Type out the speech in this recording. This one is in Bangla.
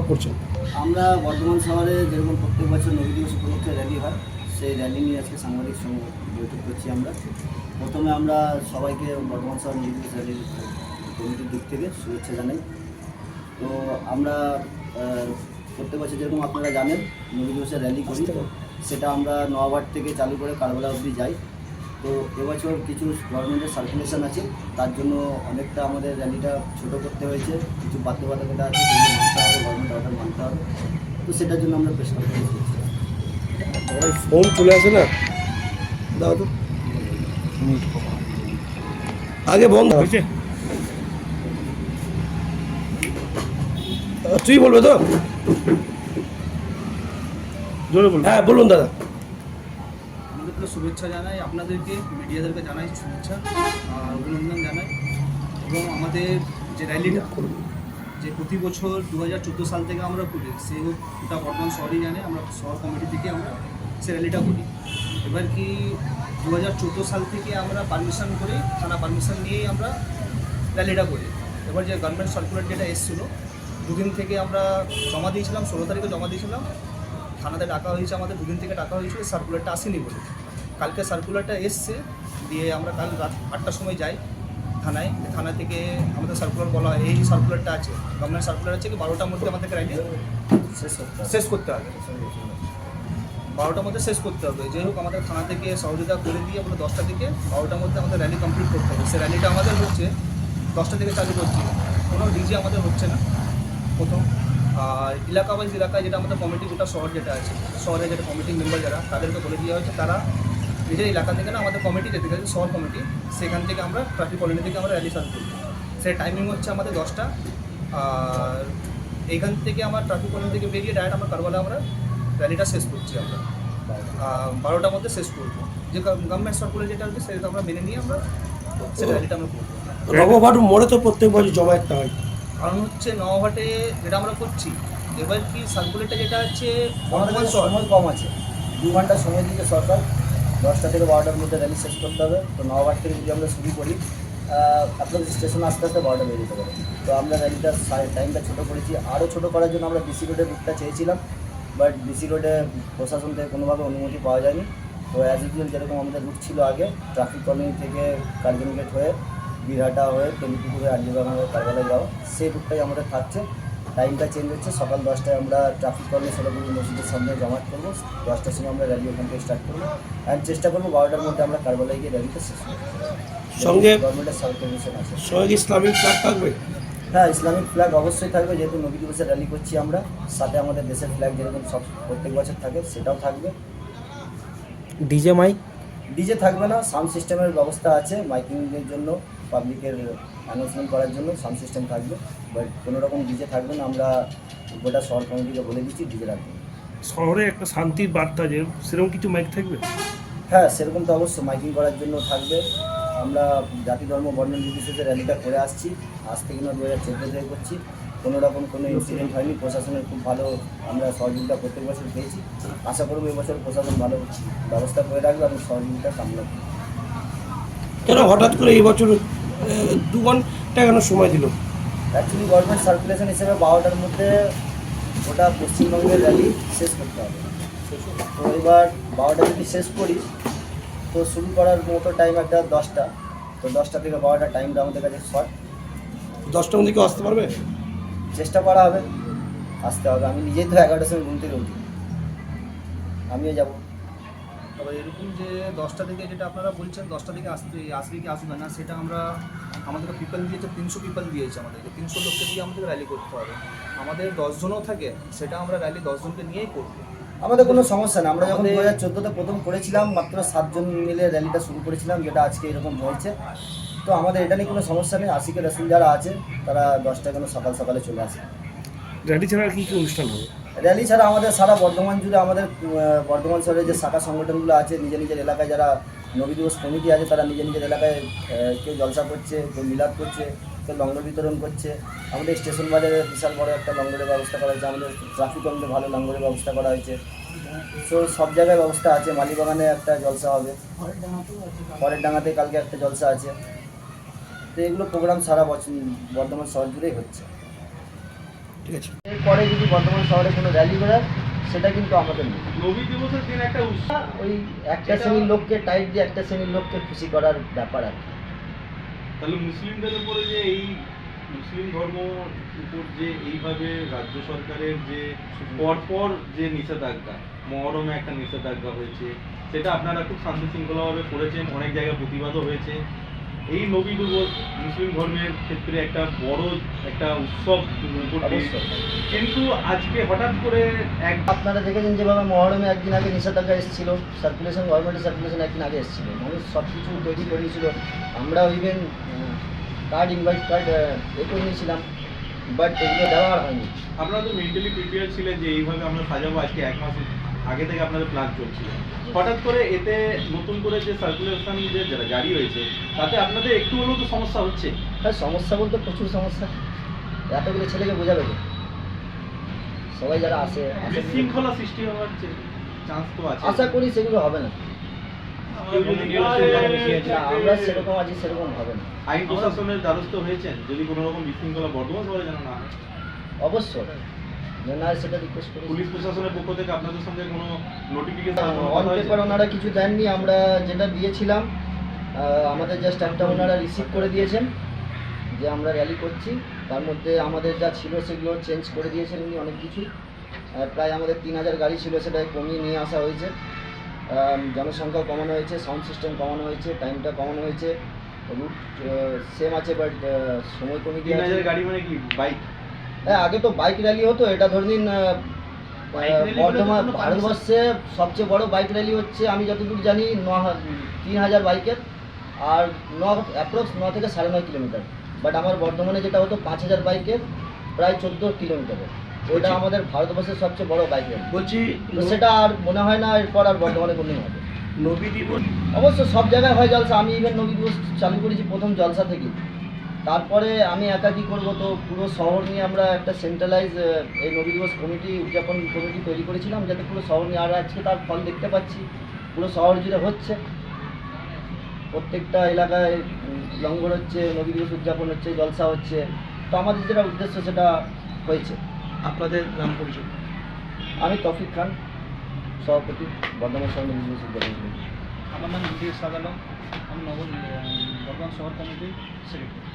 করছেন? আমরা বর্ধমান শহরে যেরকম প্রত্যেক বছর নবী দিবস উপলক্ষে র্যালি হয়, সেই র্যালি নিয়ে আজকে সাংবাদিক সঙ্গে বৈঠক করছি আমরা। প্রথমে আমরা সবাইকে বর্ধমান শহর নবী দিবস র্যালির কমিটির দিক থেকে শুভেচ্ছা জানাই। তো আমরা প্রত্যেক বছর যেরকম আপনারা জানেন নবী দিবসের র্যালি করি, সেটা আমরা নওয়াবাড় থেকে চালু করে কারবালা অবধি যাই। তো এবছর কিছু গভর্নমেন্টের সার্কুলেশন আছে, তার জন্য অনেকটা আমাদের র্যালিটা ছোটো করতে হয়েছে। কিছু বাধ্যবাধকতা আছে, সেগুলো মানতে হবে, গভর্নমেন্ট অর্ডার মানতে হবে। তো সেটার জন্য আমরা প্রেস কনফারেন্স করছি। ফোন চলে আসে না, দাও তো আগে বন্ধ হয়েছে। তুই বলবে তো? জোরে বলুন। হ্যাঁ বলুন দাদা। আমাদেরকে শুভেচ্ছা জানাই, আপনাদেরকে মিডিয়াদেরকে জানাই শুভেচ্ছা আর অভিনন্দন জানাই। এবং আমাদের যে র্যালিটা যে প্রতি বছর 2014 সাল থেকে আমরা করি, সে গোটা বর্ধমান শহরই জানে, আমরা শহর কমিটি থেকে আমরা সে র্যালিটা করি। এবার কি 2014 সাল থেকে আমরা পারমিশন করে, থানা পারমিশন নিয়েই আমরা র্যালিটা করি। এবার যে গভর্নমেন্ট সার্কুলার যেটা এসেছিলো, দুদিন থেকে আমরা জমা দিয়েছিলাম, 16 তারিখে জমা দিয়েছিলাম। থানাতে ডাকা হয়েছে, আমাদের দুদিন থেকে ডাকা হয়েছিল, সার্কুলারটা আসেনি বলে। কালকে সার্কুলারটা এসছে, দিয়ে আমরা কাল রাত 8টার সময় যাই থানায়। থানা থেকে আমাদের সার্কুলার বলা হয়, এই সার্কুলারটা আছে, গভর্নমেন্ট সার্কুলার আছে কি 12টার মধ্যে আমাদেরকে র্যালি শেষ করতে হবে, 12টার মধ্যে শেষ করতে হবে। যাই হোক, আমাদের থানা থেকে সহযোগিতা করে দিয়ে আমরা 10টা থেকে 12টার মধ্যে আমাদের র্যালি কমপ্লিট করতে হবে। সে র্যালিটা আমাদের হচ্ছে 10টা থেকে চালু করছি, কোনো ডিজে আমাদের হচ্ছে না প্রথম। আর এলাকা ওয়াইজ এলাকায় যেটা আমাদের কমিটি, গোটা শহর যেটা আছে, শহরে যেটা কমিটি মেম্বার যারা, তাদেরকে বলে দেওয়া হয়েছে, তারা নিজের এলাকা থেকে না আমাদের কমিটি যেতে গেছে, শহর কমিটি, সেখান থেকে আমরা ট্রাফিক কলোনি থেকে আমরা র্যালি চালু করি। সেই টাইমিং হচ্ছে আমাদের 10টা। আর এইখান থেকে আমরা ট্রাফিক কলোনি থেকে বেরিয়ে ডাইরেক্ট আমরা কারবালা আমরা র্যালিটা শেষ করছি। আমরা 12টার মধ্যে শেষ করবো। যে গভর্নমেন্ট সার্কুলার যেটা আছে সেটা আমরা মেনে নিয়ে আমরা সেই র্যালিটা আমরা করবো। নবঘাট মোড়ে তো প্রত্যেক বছর জমায়েতটা হয়, কারণ হচ্ছে নওয়াঘাটে যেটা আমরা করছি, এবার কি সার্কুলেটটা যেটা আছে আমাদের সময় কম আছে, 2 ঘন্টা সময় দিচ্ছে সরকার। 10টা থেকে 12টার মধ্যে র্যালি শেষ করতে হবে। তো নওয়াবাড় থেকে যদি আমরা শুরু করি, আপনাদের স্টেশনে আস্তে আস্তে 12টা বেরিয়ে যেতে পারে। তো আমরা র্যালিটার টাইমটা ছোটো করেছি। আরও ছোটো করার জন্য আমরা বিসি রোডের রুটটা চেয়েছিলাম, বাট বিসি রোডে প্রশাসন থেকে কোনোভাবে অনুমতি পাওয়া যায়নি। তো অ্যাজ ইউজুয়াল যেরকম আমাদের রুট ছিল আগে, ট্রাফিক কলোনি থেকে কার্জন গেট হয়ে বীরহাটা হয়ে তেলিপুকুরে আর্যবাগান হয়ে কারবালায় যাওয়া, সেই রুটটাই আমাদের থাকছে। টাইমটা চেঞ্জ হচ্ছে, সকাল 10টায় আমরা ট্রাফিক কলোনি সোলাপুরি মসজিদের সামনে জমায়েত করবো। 10টার সময় আমরা র্যালি ওখান থেকে স্টার্ট করবো, অ্যান্ড চেষ্টা করবো 12টার মধ্যে আমরা কারবালায় গিয়ে র্যালিটা শেষ করবো। সঙ্গে গভর্নমেন্টের সার্কুলেশন আছে। সঙ্গে ইসলামিক ফ্ল্যাগ থাকবে? হ্যাঁ, ইসলামিক ফ্ল্যাগ অবশ্যই থাকবে, যেহেতু নবী দিবসের র্যালি করছি আমরা। সাথে আমাদের দেশের ফ্ল্যাগ যেরকম সব প্রত্যেক বছর থাকে, সেটাও থাকবে। DJ mic? ডিজে থাকবে না, সাউন্ড সিস্টেমের ব্যবস্থা আছে মাইকিংয়ের জন্য, পাবলিকের অ্যানাউন্সমেন্ট করার জন্য সাউন্ড সিস্টেম থাকবে। বাট কোনো রকম ডিজে থাকবে না, আমরা গোটা শহর কমিটিকে বলে দিচ্ছি ডিজে রাখবে। শহরে একটা শান্তির বার্তা, যে সেরকম কিছু মাইক থাকবে? হ্যাঁ, সেরকম তো অবশ্যই মাইকিং করার জন্য থাকবে। আমরা জাতি ধর্ম বর্ণ নির্বিশেষে র্যালিটা করে আসছি, আজ থেকে না 2014 থেকে করছি। কোনো রকম কোনো ইনসিডেন্ট হয়নি, প্রশাসনের খুব ভালো আমরা সহযোগিতা প্রত্যেক বছর পেয়েছি। আশা করবো এবছর প্রশাসন ভালো ব্যবস্থা করে রাখবে এবং সহযোগিতা কামনা করবে। কেন হঠাৎ করে এই বছর 2 ঘন্টা কেন সময় দিল? অ্যাকচুয়ালি গভর্নমেন্ট সার্কুলেশন হিসেবে 12টার মধ্যে ওটা পশ্চিমবঙ্গের র্যালি শেষ করতে হবে। তো এবার 12টা যদি শেষ করি, তো শুরু করার মতো টাইম একটা 10টা। তো 10টা থেকে 12টা টাইমটা আমাদের কাছে শর্ট। 10টার মধ্যে কেউ আসতে পারবে? চেষ্টা করা হবে, আসতে হবে। আমি নিজেই তো 11টার সময় ঘুম থেকে উঠি, আমিও যাবো। তবে এরকম যে 10টা থেকে যেটা আপনারা বলছেন 10টা থেকে আসবে কি আসবে না, সেটা আমরা আমাদেরকে পিপল দিয়েছে, 300 পিপল দিয়েছে আমাদেরকে, 300 লোককে দিয়ে আমাদের র্যালি করতে হবে। আমাদের 10 জনও থাকে, সেটা আমরা র্যালি 10 জনকে নিয়েই করবো। আমাদের কোনো সমস্যা নেই। আমরা যখন 2014-তে প্রথম করেছিলাম, মাত্র 7 জন মিলে র্যালিটা শুরু করেছিলাম, যেটা আজকে এরকম হয়েছে। তো আমাদের এটা নিয়ে কোনো সমস্যা নেই। আশিকের রসুল যারা আছে তারা 10টা কেন সকাল সকালে চলে আসে। র্যালি ছাড়া কি কি অনুষ্ঠান হবে? র্যালি ছাড়া আমাদের সারা বর্ধমান জুড়ে আমাদের বর্ধমান শহরের যে শাখা সংগঠনগুলো আছে, নিজের নিজের এলাকায় যারা নবী দিবস কমিটি আছে, তারা নিজের নিজের এলাকায় কেউ জলসা করছে, কেউ মিলাদ করছে, কেউ লঙ্গর বিতরণ করছে। আমাদের স্টেশন বাজারে বিশাল বড় একটা লঙ্গরের ব্যবস্থা করা হয়েছে, আমাদের ট্রাফিক কমিটি ভালো লঙ্গরের ব্যবস্থা করা হয়েছে। সো সব জায়গায় ব্যবস্থা আছে। মালিবাগানে একটা জলসা হবে, পরের ডাঙাতে কালকে একটা জলসা আছে। তো এগুলো প্রোগ্রাম সারা বছর বর্ধমান শহর জুড়েই হচ্ছে। ঠিক আছে। এরপরে যদি বর্ধমান শহরে কোনো র্যালি করার সেটা কিন্তু আমাদের নেই। নবী দিবসের দিন একটা উৎসব ওই একটা শ্রেণীর লোককে টাইট দিয়ে একটা শ্রেণীর লোককে খুশি করার ব্যাপার আর কি। তাহলে মুসলিমদের উপরে যে এই মুসলিম ধর্ম উপর যে এইভাবে রাজ্য সরকারের যে পরপর যে নিষেধাজ্ঞা, মহরমে একটা নিষেধাজ্ঞা হয়েছে, সেটা আপনারা খুব শান্তি শৃঙ্খলাভাবে করেছেন, অনেক জায়গায় প্রতিবাদও হয়েছে। এই নবী দিবস মুসলিম ধর্মের ক্ষেত্রে একটা বড় একটা উৎসব উপর দিয়ে, অবশ্যই। কিন্তু আজকে হঠাৎ করে এক আপনারা দেখেছেন যেভাবে মহরমে একদিন আগে নিষেধাজ্ঞা এসেছিল, সার্কুলেশন গভর্নমেন্টের সার্কুলেশন একদিন আগে এসেছিল, মানুষ সব কিছু তৈরি করিয়েছিল, আমরাও ইভেন কার্ড ইনভাইট কার্ড করে নিয়েছিলাম, বাট এগুলো দেওয়া আর হয়নি। আপনারা তো মেন্টালি প্রিপেয়ার ছিলেন যে এইভাবে আমরা সাজাবো, আজকে 1 মাস আগে থেকে আপনাদের প্ল্যান চলছিল। হঠাৎ করে এতে নতুন করে যে সার্কুলেশন যে জারি হয়েছে, তাতে আপনাদের একটু হলেও তো সমস্যা হচ্ছে। হ্যাঁ, সমস্যা বলতে প্রচুর সমস্যা। এতগুলো ছেলেকে বোঝাবে তো, সবাই যারা আসে বিশৃঙ্খলা সৃষ্টি হওয়ার চান্স তো আছে। আশা করি সেগুলো হবে না। কেউ যদি না, আমরা সেরকম আছি, সেরকম হবে না। আইন প্রশাসনের দ্বারস্থ হয়েছেন যদি কোনো রকম বিশৃঙ্খলা বর্ধমান শহরে যেন না হয়। অবশ্যই না, সেটা রিকোয়েস্ট করি। পুলিশ প্রশাসনের পক্ষ থেকে আপনাদের সঙ্গে কোনো নোটিফিকেশন অন পেপার ওনারা কিছু দেননি, আমরা যেটা দিয়েছিলাম আমাদের জাস্ট একটা ওনারা রিসিভ করে দিয়েছেন যে আমরা র্যালি করছি, তার মধ্যে আমাদের যা ছিল সেগুলো চেঞ্জ করে দিয়েছেন উনি অনেক কিছু। প্রায় আমাদের 3000 গাড়ি ছিল, সেটা কমিয়ে নিয়ে আসা হয়েছে, জনসংখ্যাও কমানো হয়েছে, সাউন্ড সিস্টেম কমানো হয়েছে, টাইমটা কমানো হয়েছে, রুট সেম আছে বাট সময় কমে গিয়ে 3000 গাড়ি মানে কি বাইক? হ্যাঁ, আগে তো বাইক র্যালি হতো, এটা ধরে নিন বর্ধমান ভারতবর্ষে সবচেয়ে বড় বাইক র্যালি হচ্ছে আমি যতদূর জানি 3000 বাইকের, আর অ্যাপ্রক্স 9 থেকে 9.5 কিলোমিটার। বাট আমার বর্ধমানে যেটা হতো 5000 বাইকের, প্রায় 14 কিলোমিটারের। ওটা আমাদের ভারতবর্ষের সবচেয়ে বড় বাইক র্যালি। বলছি তো সেটা আর মনে হয় না এরপর আর বর্ধমানে কোনদিন হবে। নবী দিবস অবশ্য সব জায়গায় হয় জলসা, আমি ইভেন নবী দিবস চালু করেছি প্রথম জলসা থেকে। তারপরে আমি একা কী করবো, তো পুরো শহর নিয়ে আমরা একটা সেন্ট্রালাইজ এই নবী দিবস কমিটি, উদযাপন কমিটি তৈরি করেছিলাম, যাতে পুরো শহর নিয়ে, আর আজকে তার ফল দেখতে পাচ্ছি পুরো শহর জুড়ে হচ্ছে, প্রত্যেকটা এলাকায় লঙ্গর হচ্ছে, নবী দিবস উদযাপন হচ্ছে, জলসা হচ্ছে। তো আমাদের যেটা উদ্দেশ্য সেটা হয়েছে। আপনাদের নাম পরিচয়? আমি তৌফিক খান, সভাপতি, বর্ধমান শহর নবী দিবস উদযাপন কমিটি। আমার নাম ইমতিয়াজ আলম, আমি বর্ধমান শহর কমিটির সেক্রেটারি।